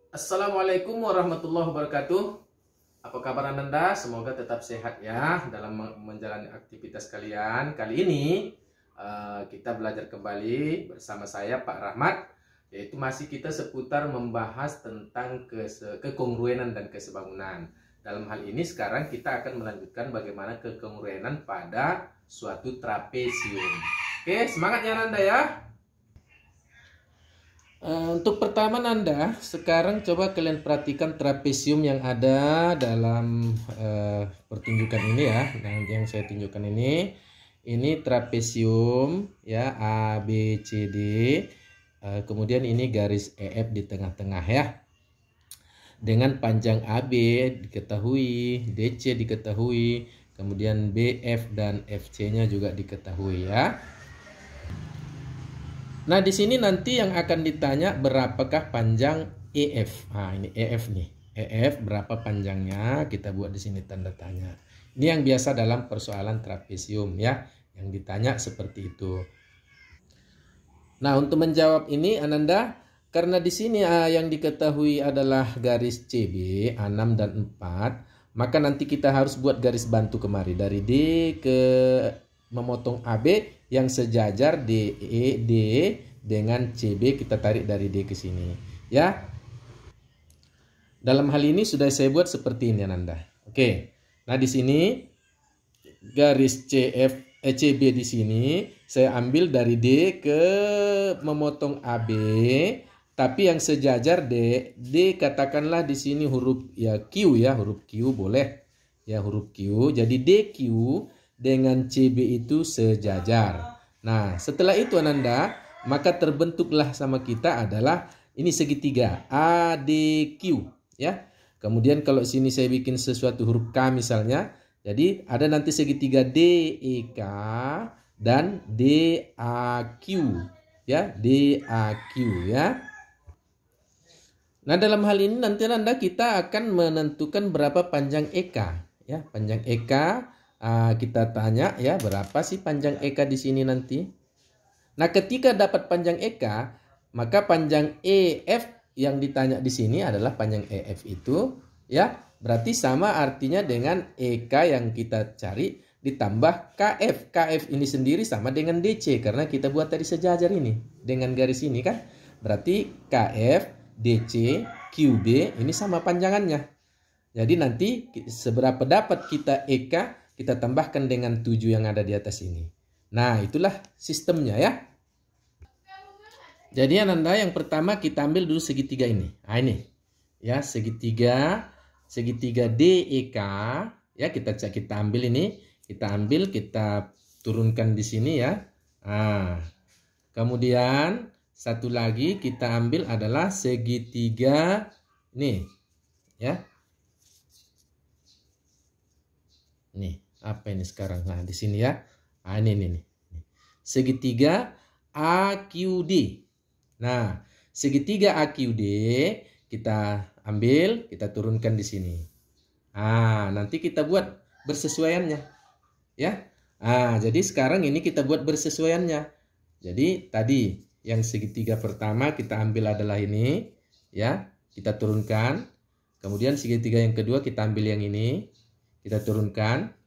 Assalamualaikum warahmatullahi wabarakatuh. Apa kabar Anda? Semoga tetap sehat ya dalam menjalani aktivitas kalian. Kali ini kita belajar kembali bersama saya Pak Rahmat, yaitu masih kita seputar membahas tentang kekongruenan dan kesebangunan. Dalam hal ini sekarang kita akan melanjutkan bagaimana kekongruenan pada suatu trapesium. Oke, semangat ya Nanda ya. Untuk pertama Nanda, sekarang coba kalian perhatikan trapesium yang ada dalam pertunjukan ini ya. Yang saya tunjukkan ini trapesium ya, A, B, C, D. Kemudian ini garis EF di tengah-tengah ya. Dengan panjang AB diketahui, DC diketahui, kemudian BF dan FC-nya juga diketahui ya. Nah, di sini nanti yang akan ditanya berapakah panjang EF. Nah, ini EF nih. EF berapa panjangnya? Kita buat di sini tanda tanya. Ini yang biasa dalam persoalan trapesium ya, yang ditanya seperti itu. Nah, untuk menjawab ini Ananda, karena di sini yang diketahui adalah garis CB 6 dan 4, maka nanti kita harus buat garis bantu kemari dari D ke memotong AB yang sejajar DED dengan CB, kita tarik dari D ke sini ya. Dalam hal ini sudah saya buat seperti ini Ananda. Oke. Nah, di sini garis CB di sini saya ambil dari D ke memotong AB, tapi yang sejajar D katakanlah di sini huruf ya Q ya, huruf Q boleh ya, huruf Q. Jadi DQ dengan CB itu sejajar. Nah, setelah itu Ananda, maka terbentuklah sama kita adalah ini segitiga ADQ ya. Kemudian kalau sini saya bikin sesuatu huruf K misalnya, jadi ada nanti segitiga DEK dan DAQ ya, DAQ ya. Nah, dalam hal ini nanti Anda kita akan menentukan berapa panjang EK ya, panjang EK. Kita tanya ya, berapa sih panjang EK di sini nanti. Nah, ketika dapat panjang EK, maka panjang EF yang ditanya di sini adalah panjang EF itu ya, berarti sama artinya dengan EK yang kita cari ditambah KF. KF ini sendiri sama dengan DC karena kita buat tadi sejajar ini dengan garis ini kan. Berarti KF, DC, QB ini sama panjangannya. Jadi nanti seberapa dapat kita EK, kita tambahkan dengan 7 yang ada di atas ini. Nah, itulah sistemnya ya. Jadi Ananda, yang pertama kita ambil dulu segitiga ini. Nah, ini ya, segitiga DEK ya, kita ambil ini, kita turunkan di sini ya. Nah, kemudian satu lagi kita ambil adalah segitiga ini ya. Nih, apa ini sekarang? Nah, di sini ya. Nah, ini. Segitiga AQD. Nah, segitiga AQD kita ambil, kita turunkan di sini. Nah, nanti kita buat bersesuaiannya. Ya. Nah, jadi sekarang ini kita buat bersesuaiannya. Jadi tadi yang segitiga pertama kita ambil adalah ini, ya. Kita turunkan. Kemudian segitiga yang kedua kita ambil yang ini. Kita turunkan.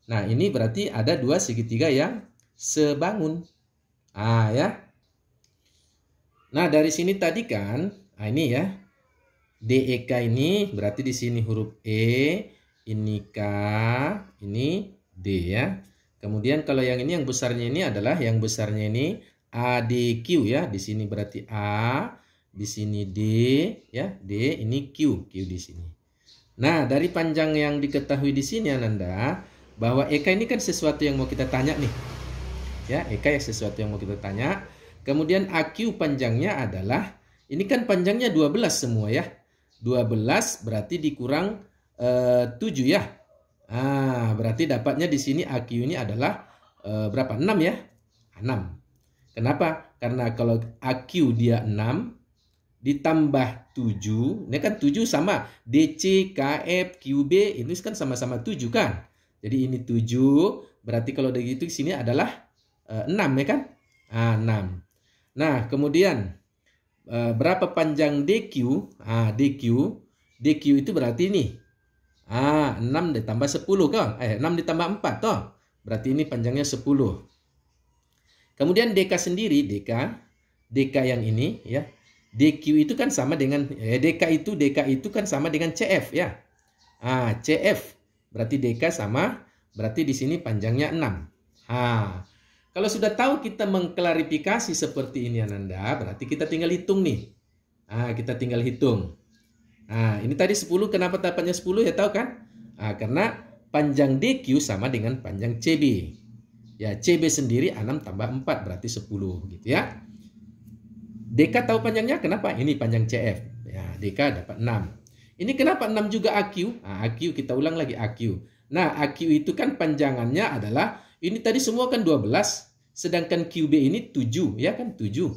Nah, ini berarti ada dua segitiga yang sebangun. Ya. Nah, dari sini tadi kan, ini ya. DEK ini berarti di sini huruf E, ini K, ini D ya. Kemudian kalau yang ini yang besarnya ini adalah yang besarnya ini ADQ ya. Di sini berarti A, di sini D ya. D ini Q di sini. Nah, dari panjang yang diketahui di sini Ananda, bahwa EK ini kan sesuatu yang mau kita tanya nih. Ya, EK ya sesuatu yang mau kita tanya. Kemudian AQ panjangnya adalah, ini kan panjangnya 12 semua ya. 12 berarti dikurang 7 ya. Berarti dapatnya di sini AQ ini adalah berapa? 6 ya. 6. Kenapa? Karena kalau AQ dia 6, ditambah 7, ini kan 7 sama DC, KF, QB, ini kan sama-sama 7 kan. Jadi ini 7, berarti kalau begitu sini adalah 6 ya kan. 6. Nah, kemudian berapa panjang DQ? DQ itu berarti ini. 6 ditambah 10 kan? 6 ditambah 4 toh. Berarti ini panjangnya 10. Kemudian DK sendiri, DK yang ini ya. DQ itu kan sama dengan DK itu kan sama dengan CF ya. CF berarti DK sama, berarti di sini panjangnya 6. Kalau sudah tahu kita mengklarifikasi seperti ini Ananda, berarti kita tinggal hitung nih. Kita tinggal hitung. Ini tadi 10, kenapa dapatnya 10 ya tahu kan? Karena panjang DQ sama dengan panjang CB. Ya, CB sendiri 6 tambah 4 berarti 10 gitu ya. DK tahu panjangnya, kenapa? Ini panjang CF. Ya, DK dapat 6. Ini kenapa 6 juga AQ? AQ kita ulang lagi AQ. Nah, AQ itu kan panjangannya adalah, ini tadi semua kan 12, sedangkan QB ini 7, ya kan 7.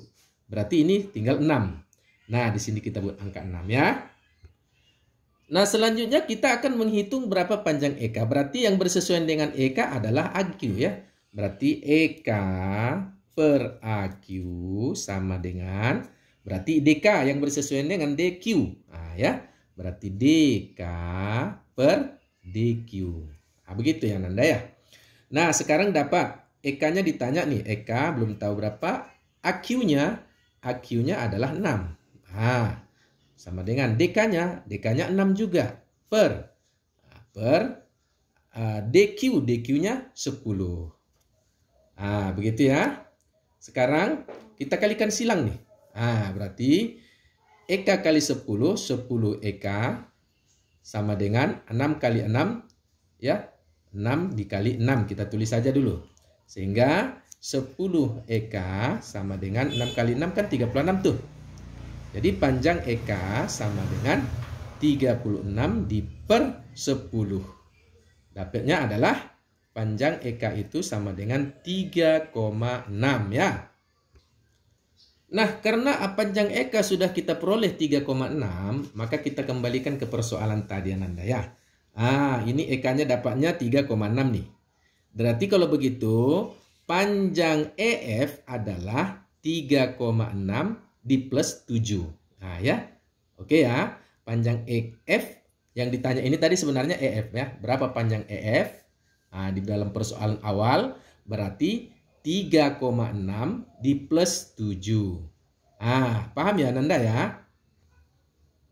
Berarti ini tinggal 6. Nah, di sini kita buat angka 6 ya. Nah, selanjutnya kita akan menghitung berapa panjang EK. Berarti yang bersesuaian dengan EK adalah AQ ya. Berarti EK per AQ sama dengan, berarti DK yang bersesuaian dengan DQ. Ya, berarti DK per DQ. Begitu ya Nanda ya. Nah, sekarang dapat EK-nya ditanya nih. EK belum tahu berapa. AQ-nya adalah 6. Sama dengan DK-nya 6 juga. Per DQ-nya 10. Begitu ya. Sekarang kita kalikan silang nih. Berarti EK kali 10 EK sama dengan 6 kali 6 ya. 6 dikali 6 kita tulis saja dulu. Sehingga 10 EK sama dengan 6 kali 6 kan 36 tuh. Jadi panjang EK sama dengan 36 per 10. Dapatnya adalah panjang EK itu sama dengan 3,6 ya. Nah, karena panjang EK sudah kita peroleh 3,6, maka kita kembalikan ke persoalan tadi Ananda ya. Ini EK-nya dapatnya 3,6 nih. Berarti kalau begitu, panjang EF adalah 3,6 di plus 7. Ya. Oke ya. Panjang EF yang ditanya ini tadi sebenarnya EF ya. Berapa panjang EF? Di dalam persoalan awal berarti 3,6 di plus 7. Paham ya Nanda ya?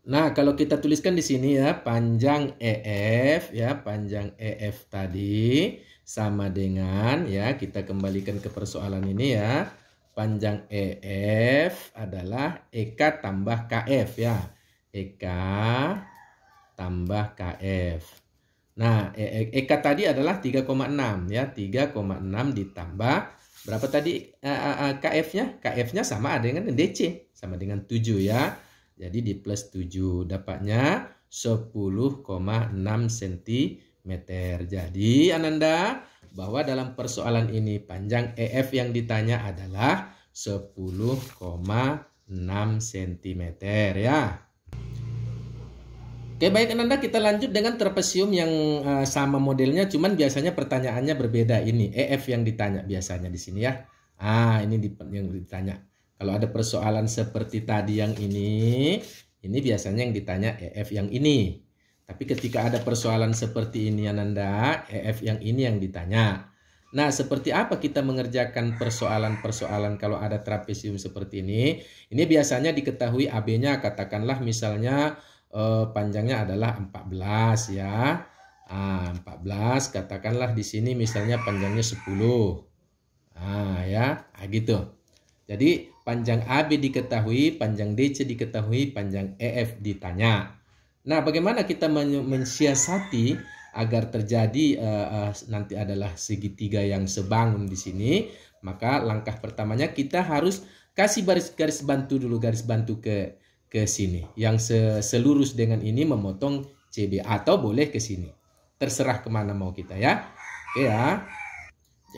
Nah, kalau kita tuliskan di sini ya, panjang EF ya, panjang EF tadi sama dengan ya, kita kembalikan ke persoalan ini ya. Panjang EF adalah EK tambah KF ya. EK tambah KF. Nah, EK tadi adalah 3,6 ya. 3,6 ditambah berapa tadi KF-nya? KF-nya sama dengan DC, sama dengan 7 ya. Jadi di plus 7 dapatnya 10,6 cm. Jadi Ananda, bahwa dalam persoalan ini panjang EF yang ditanya adalah 10,6 cm ya. Oke, baik Ananda, kita lanjut dengan trapesium yang sama modelnya, cuman biasanya pertanyaannya berbeda. Ini EF yang ditanya biasanya di sini ya. Ini yang ditanya. Kalau ada persoalan seperti tadi yang ini biasanya yang ditanya EF yang ini. Tapi ketika ada persoalan seperti ini Ananda, EF yang ini yang ditanya. Nah, seperti apa kita mengerjakan persoalan-persoalan kalau ada trapesium seperti ini? Ini biasanya diketahui AB-nya, katakanlah misalnya panjangnya adalah 14 ya. 14 katakanlah di sini misalnya panjangnya 10. Gitu. Jadi panjang AB diketahui, panjang DC diketahui, panjang EF ditanya. Nah, bagaimana kita mensiasati agar terjadi nanti adalah segitiga yang sebangun di sini? Maka langkah pertamanya kita harus kasih garis bantu dulu, garis bantu ke sini. Yang selurus dengan ini memotong CB, atau boleh ke sini. Terserah kemana mau kita ya. Oke ya.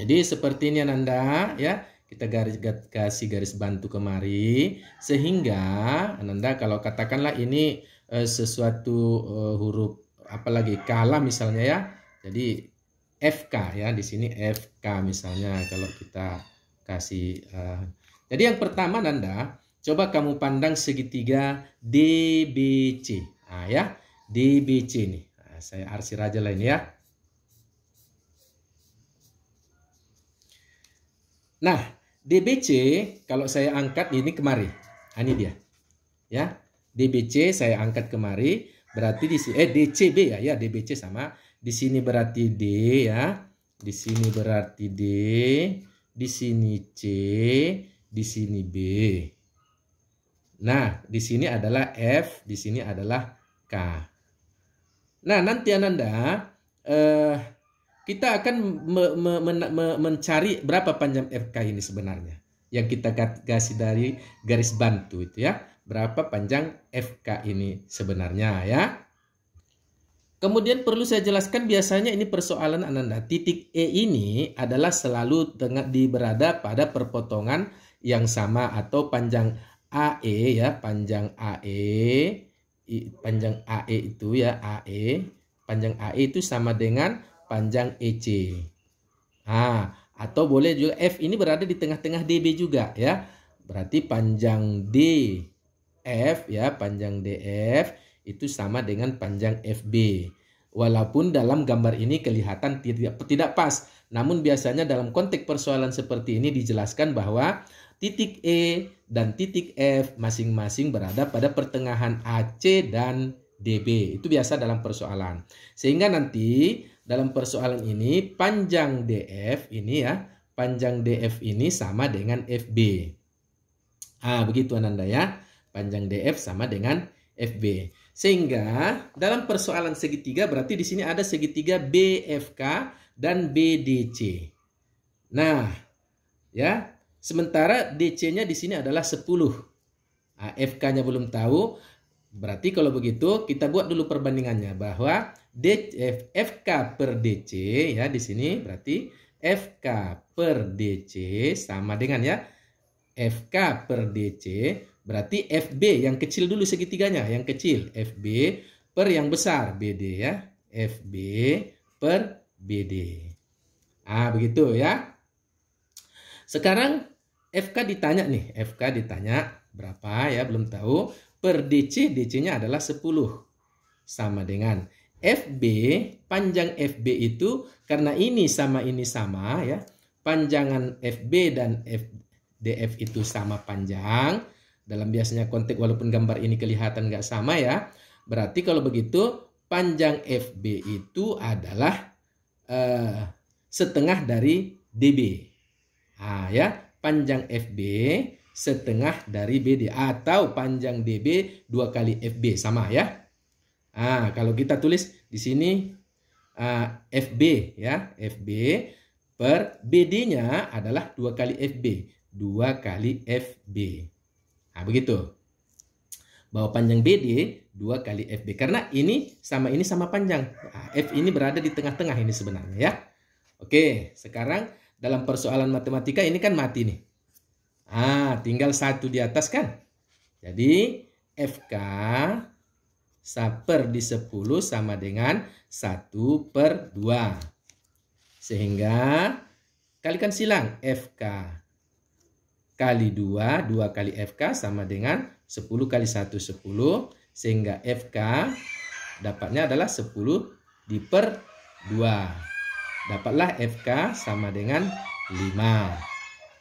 Jadi seperti ini Ananda ya. Kita kasih garis bantu kemari, sehingga Ananda kalau katakanlah ini sesuatu huruf apalagi kala misalnya ya. Jadi FK ya, di sini FK misalnya kalau kita kasih. Jadi yang pertama Ananda, Coba kamu pandang segitiga DBC. Nah, ya, DBC nih. Nah, saya arsir aja lah ini ya. Nah, DBC kalau saya angkat ini kemari. Nah, ini dia. Ya, DBC saya angkat kemari, berarti di sini DCB ya, DBC sama. Di sini berarti D ya. Di sini berarti D, di sini C, di sini B. Nah, di sini adalah F, di sini adalah K. Nah, nanti Ananda kita akan mencari berapa panjang FK ini sebenarnya. Yang kita kasih dari garis bantu itu ya. Berapa panjang FK ini sebenarnya ya. Kemudian perlu saya jelaskan biasanya ini persoalan Ananda. Titik E ini adalah selalu berada pada perpotongan yang sama atau panjang AE ya, panjang AE itu ya, panjang AE itu sama dengan panjang EC. Atau boleh juga F ini berada di tengah-tengah DB juga ya. Berarti panjang DF ya, panjang DF itu sama dengan panjang FB. Walaupun dalam gambar ini kelihatan tidak pas. Namun biasanya dalam konteks persoalan seperti ini dijelaskan bahwa titik E dan titik F masing-masing berada pada pertengahan AC dan DB. Itu biasa dalam persoalan. Sehingga nanti dalam persoalan ini panjang DF ini ya, panjang DF ini sama dengan FB. Begitu Ananda ya. Panjang DF sama dengan FB. Sehingga dalam persoalan segitiga berarti di sini ada segitiga BFK dan BDC. Nah, ya. Sementara DC-nya di sini adalah 10. FK-nya belum tahu. Berarti kalau begitu kita buat dulu perbandingannya bahwa FK per DC ya di sini berarti FK per DC sama dengan ya FK per DC berarti FB yang kecil dulu segitiganya, yang kecil FB per yang besar BD ya. FB per BD. Begitu ya. Sekarang FK ditanya nih, FK ditanya berapa ya, belum tahu. Per DC, DC-nya adalah 10. Sama dengan FB, panjang FB itu karena ini sama ya. Panjangan FB dan DF itu sama panjang. Dalam biasanya konteks walaupun gambar ini kelihatan nggak sama ya. Berarti kalau begitu panjang FB itu adalah setengah dari DB. Ya, panjang FB setengah dari BD atau panjang DB 2 kali FB sama ya. Kalau kita tulis di sini FB ya, FB per BD-nya adalah 2 kali FB, 2 kali FB. Begitu. Bahwa panjang BD 2 kali FB karena ini sama panjang. F ini berada di tengah-tengah ini sebenarnya ya. Oke, sekarang dalam persoalan matematika ini kan mati nih. Tinggal 1 di atas kan. Jadi FK per di 10 sama dengan 1 per 2. Sehingga kalikan silang FK kali 2, 2 kali FK sama dengan 10 kali 1, 10. Sehingga FK dapatnya adalah 10 di per 2. Dapatlah FK sama dengan 5.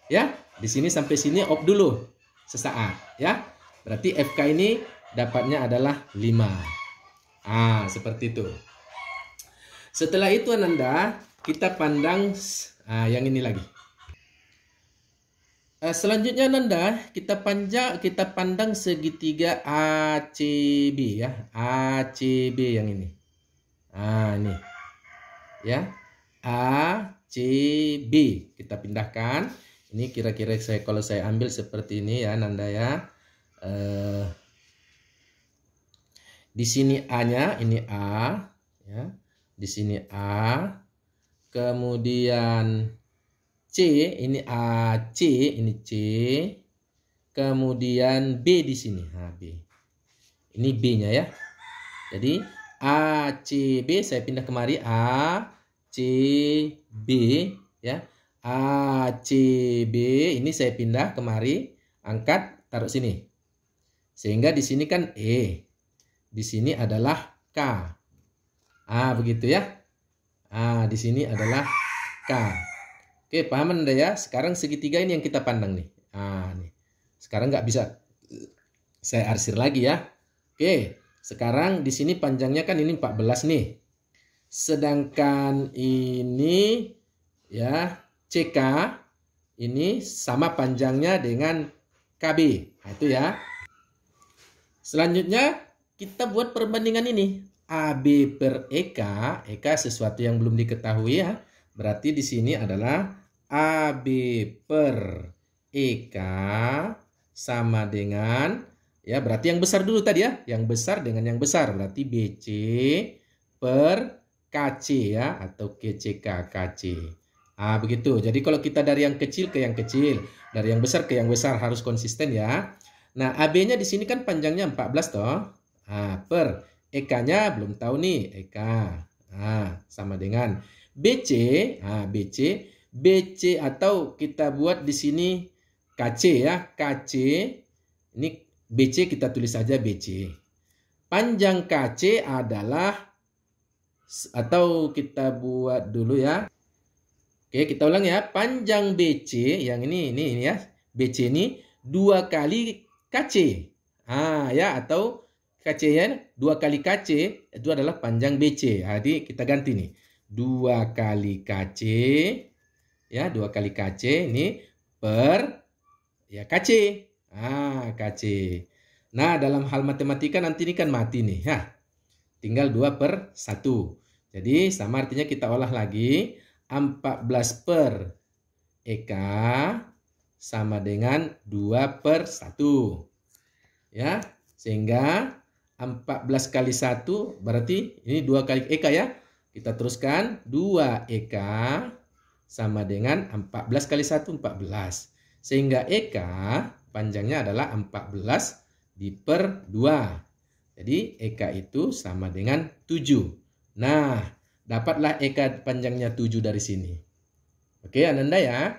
Ya, di sini sampai sini off dulu sesaat ya. Berarti FK ini dapatnya adalah 5. Seperti itu. Setelah itu Ananda, kita pandang yang ini lagi. Selanjutnya Ananda, kita pandang segitiga ACB ya. ACB yang ini. Ini. Ya. ACB kita pindahkan. Ini kira-kira kalau saya ambil seperti ini ya Nanda ya. Di sini A-nya ini A ya. Di sini A. Kemudian C ini AC, ini C. Kemudian B di sini. B. Ini B-nya ya. Jadi ACB saya pindah kemari ACB ya. ACB ini saya pindah kemari, angkat taruh sini. Sehingga di sini kan E. Di sini adalah K. Begitu ya. Di sini adalah K. Oke, paham Anda ya? Sekarang segitiga ini yang kita pandang nih. Nih. Sekarang nggak bisa saya arsir lagi ya. Oke, sekarang di sini panjangnya kan ini 14 nih. Sedangkan ini ya CK ini sama panjangnya dengan KB. Nah, itu ya. Selanjutnya kita buat perbandingan ini. AB per EK. EK sesuatu yang belum diketahui ya. Berarti di sini adalah AB per EK sama dengan, ya berarti yang besar dulu tadi ya. Yang besar dengan yang besar. Berarti BC per KC ya. Atau KCK KC. Begitu. Jadi kalau kita dari yang kecil ke yang kecil. Dari yang besar ke yang besar harus konsisten ya. Nah AB-nya di sini kan panjangnya 14 toh. Per EK-nya belum tahu nih. EK. Sama dengan BC. BC atau kita buat di sini KC ya. KC. Ini BC kita tulis saja BC. Panjang KC adalah, atau kita buat dulu ya. Oke, kita ulang ya. Panjang BC yang ini ya. BC ini 2 kali KC. Ya, atau KC ya, 2 kali KC itu adalah panjang BC. Jadi kita ganti nih. 2 kali KC ya, 2 kali KC ini per ya KC. KC. Nah, dalam hal matematika nanti ini kan mati nih ya. Tinggal 2 per 1. Jadi sama artinya kita olah lagi. 14 per EK sama dengan 2 per 1. Ya, sehingga 14 kali 1 berarti ini 2 kali EK ya. Kita teruskan 2 EK sama dengan 14 kali 1 14. Sehingga EK panjangnya adalah 14 di per 2. Jadi EK itu sama dengan 7. Nah, dapatlah EK panjangnya 7 dari sini. Oke, Ananda ya.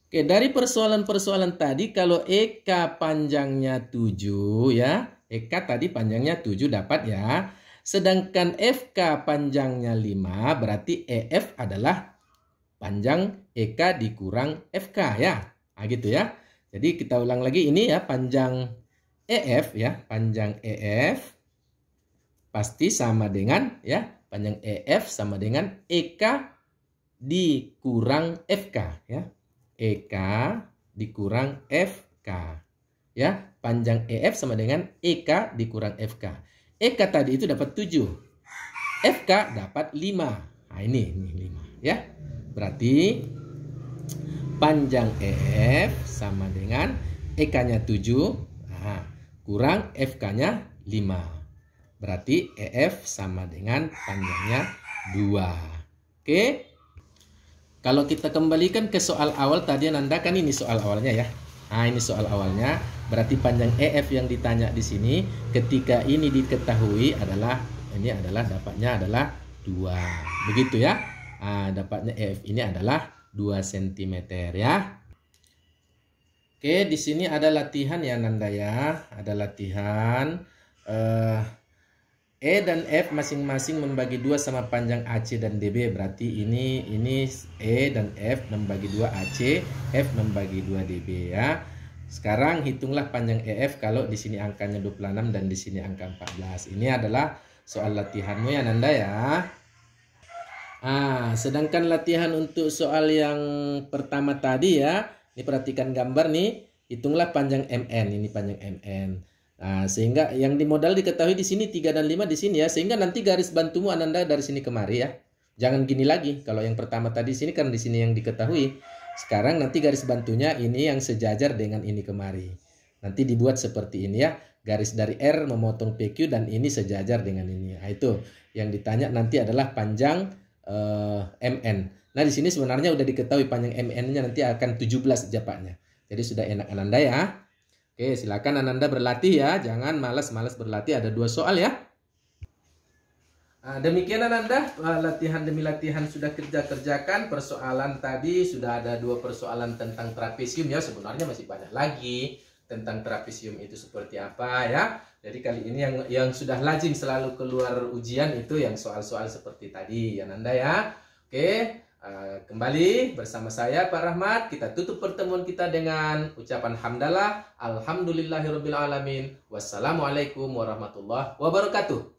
Oke, dari persoalan-persoalan tadi kalau EK panjangnya 7 ya. EK tadi panjangnya 7 dapat ya. Sedangkan FK panjangnya 5 berarti EF adalah panjang EK dikurang FK ya. Gitu ya. Jadi kita ulang lagi ini ya, panjang EF ya. Panjang EF pasti sama dengan ya, panjang EF sama dengan EK dikurang FK ya. EK dikurang FK ya. Panjang EF sama dengan EK dikurang FK. EK tadi itu dapat 7. FK dapat 5. Nah ini 5 ya. Berarti panjang EF sama dengan EK-nya 7 kurang FK-nya 5. Berarti EF sama dengan panjangnya 2. Oke. Kalau kita kembalikan ke soal awal tadi Ananda kan ini soal awalnya ya. Ini soal awalnya. Berarti panjang EF yang ditanya di sini ketika ini diketahui adalah dapatnya adalah 2. Begitu ya. Dapatnya EF ini adalah 2 cm ya. Oke, di sini ada latihan ya Ananda ya. Ada latihan E dan F masing-masing membagi 2 sama panjang AC dan DB. Berarti ini E dan F membagi 2 AC, F membagi 2 DB ya. Sekarang hitunglah panjang EF kalau di sini angkanya 26 dan di sini angka 14. Ini adalah soal latihanmu ya Nanda ya. Sedangkan latihan untuk soal yang pertama tadi ya, ini perhatikan gambar nih, hitunglah panjang MN. Ini panjang MN. Sehingga yang di modal diketahui di sini 3 dan 5 di sini ya. Sehingga nanti garis bantumu Ananda dari sini kemari ya. Jangan gini lagi. Kalau yang pertama tadi sini kan di sini yang diketahui. Sekarang nanti garis bantunya ini yang sejajar dengan ini kemari. Nanti dibuat seperti ini ya. Garis dari R memotong PQ dan ini sejajar dengan ini. Itu yang ditanya nanti adalah panjang MN. Nah di sini sebenarnya udah diketahui panjang MN-nya nanti akan 17 japaknya. Jadi sudah enak Ananda ya. Oke, silakan Ananda berlatih ya. Jangan malas-malas berlatih. Ada 2 soal ya. Demikian Ananda, latihan demi latihan sudah kerjakan. Persoalan tadi sudah ada 2 persoalan tentang trapesium ya. Sebenarnya masih banyak lagi tentang trapesium itu seperti apa ya. Jadi kali ini yang sudah lazim selalu keluar ujian itu yang soal-soal seperti tadi Ananda ya. Oke, kembali bersama saya Pak Rahmat. Kita tutup pertemuan kita dengan ucapan hamdalah. Alhamdulillahirabbil alamin. Wassalamualaikum warahmatullahi wabarakatuh.